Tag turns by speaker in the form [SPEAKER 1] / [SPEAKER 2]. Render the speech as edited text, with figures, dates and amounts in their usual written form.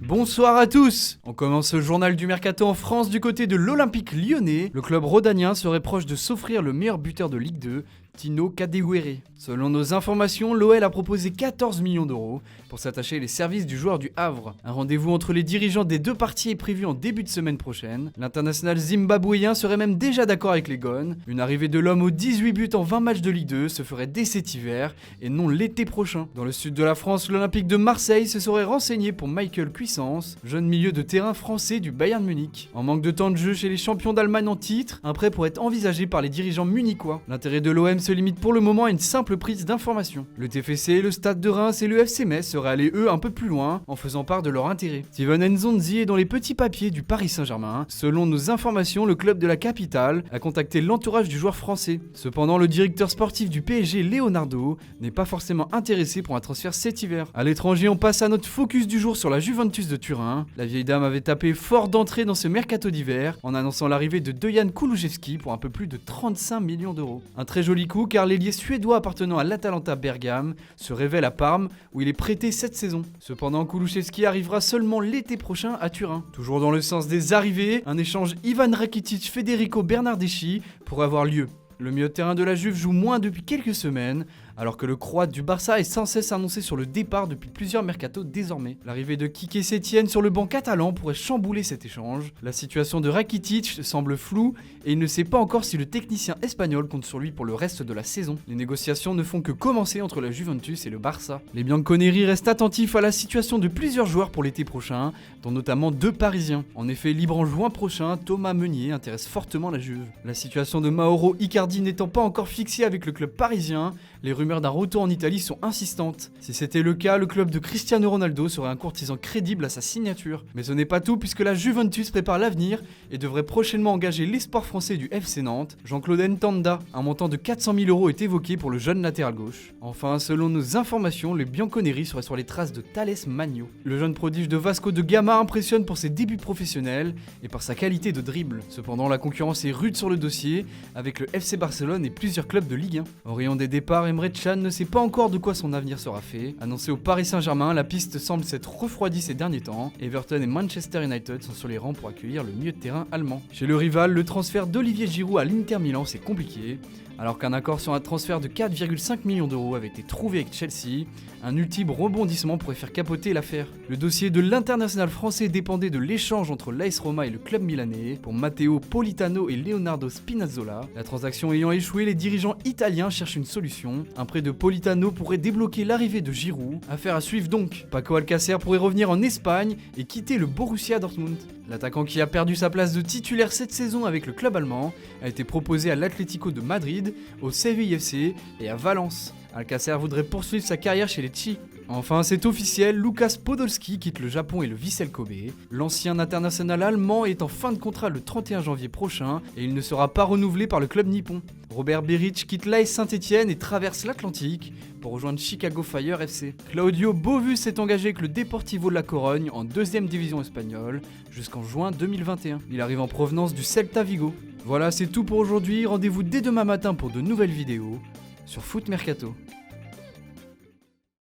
[SPEAKER 1] Bonsoir à tous. On commence ce journal du Mercato en France du côté de l'Olympique Lyonnais. Le club rhodanien serait proche de s'offrir le meilleur buteur de Ligue 2, Tino Kadewere. Selon nos informations, l'OL a proposé 14 millions d'euros pour s'attacher les services du joueur du Havre. Un rendez-vous entre les dirigeants des deux parties est prévu en début de semaine prochaine. L'international zimbabwéen serait même déjà d'accord avec les Gones. Une arrivée de l'homme aux 18 buts en 20 matchs de Ligue 2 se ferait dès cet hiver et non l'été prochain. Dans le sud de la France, l'Olympique de Marseille se serait renseigné pour Michael Cuisance, jeune milieu de terrain français du Bayern Munich. En manque de temps de jeu chez les champions d'Allemagne en titre, un prêt pourrait être envisagé par les dirigeants munichois. L'intérêt de l'OM se limite pour le moment à une simple prise d'information. Le TFC, le Stade de Reims et le FC Metz seraient allés eux un peu plus loin en faisant part de leur intérêt. Steven Nzonzi est dans les petits papiers du Paris Saint-Germain. Selon nos informations, le club de la capitale a contacté l'entourage du joueur français. Cependant, le directeur sportif du PSG, Leonardo, n'est pas forcément intéressé pour un transfert cet hiver. À l'étranger, on passe à notre focus du jour sur la Juventus de Turin. La vieille dame avait tapé fort d'entrée dans ce mercato d'hiver en annonçant l'arrivée de Dejan Kulusevski pour un peu plus de 35 millions d'euros. Un très joli coup car l'ailier suédois appartenant à l'Atalanta Bergame se révèle à Parme où il est prêté cette saison. Cependant, Kulusevski arrivera seulement l'été prochain à Turin. Toujours dans le sens des arrivées, un échange Ivan Rakitic-Federico Bernardeschi pourrait avoir lieu. Le milieu de terrain de la Juve joue moins depuis quelques semaines, alors que le Croate du Barça est sans cesse annoncé sur le départ depuis plusieurs mercatos désormais. L'arrivée de Quique Setién sur le banc catalan pourrait chambouler cet échange. La situation de Rakitic semble floue et il ne sait pas encore si le technicien espagnol compte sur lui pour le reste de la saison. Les négociations ne font que commencer entre la Juventus et le Barça. Les Bianconeri restent attentifs à la situation de plusieurs joueurs pour l'été prochain, dont notamment 2 Parisiens. En effet, libre en juin prochain, Thomas Meunier intéresse fortement la Juve. La situation de Mauro Icardi n'étant pas encore fixée avec le club parisien, les rumeurs d'un retour en Italie sont insistantes. Si c'était le cas, le club de Cristiano Ronaldo serait un courtisan crédible à sa signature. Mais ce n'est pas tout puisque la Juventus prépare l'avenir et devrait prochainement engager l'espoir français du FC Nantes, Jean-Claude Ntanda. Un montant de 400 000 euros est évoqué pour le jeune latéral gauche. Enfin, selon nos informations, les Bianconeri seraient sur les traces de Thales Magno. Le jeune prodige de Vasco de Gama impressionne pour ses débuts professionnels et par sa qualité de dribble. Cependant, la concurrence est rude sur le dossier avec le FC Barcelone et plusieurs clubs de Ligue 1. Au rayon des départs, Emre Can ne sait pas encore de quoi son avenir sera fait. Annoncé au Paris Saint-Germain, la piste semble s'être refroidie ces derniers temps. Everton et Manchester United sont sur les rangs pour accueillir le milieu de terrain allemand. Chez le rival, le transfert d'Olivier Giroud à l'Inter Milan c'est compliqué. Alors qu'un accord sur un transfert de 4,5 millions d'euros avait été trouvé avec Chelsea, un ultime rebondissement pourrait faire capoter l'affaire. Le dossier de l'international français dépendait de l'échange entre l'AS Roma et le club milanais pour Matteo Politano et Leonardo Spinazzola. La transaction ayant échoué, les dirigeants italiens cherchent une solution. Un prêt de Politano pourrait débloquer l'arrivée de Giroud. Affaire à suivre donc. Paco Alcácer pourrait revenir en Espagne et quitter le Borussia Dortmund. L'attaquant qui a perdu sa place de titulaire cette saison avec le club allemand a été proposé à l'Atlético de Madrid, au Séville FC et à Valence. Alcácer voudrait poursuivre sa carrière chez les Chi. Enfin, c'est officiel, Lukas Podolski quitte le Japon et le Vissel Kobe. L'ancien international allemand est en fin de contrat le 31 janvier prochain et il ne sera pas renouvelé par le club nippon. Robert Beric quitte l'AS Saint-Etienne et traverse l'Atlantique pour rejoindre Chicago Fire FC. Claudio Bovus s'est engagé avec le Deportivo de la Corogne en 2e division espagnole jusqu'en juin 2021. Il arrive en provenance du Celta Vigo. Voilà, c'est tout pour aujourd'hui. Rendez-vous dès demain matin pour de nouvelles vidéos sur Foot Mercato.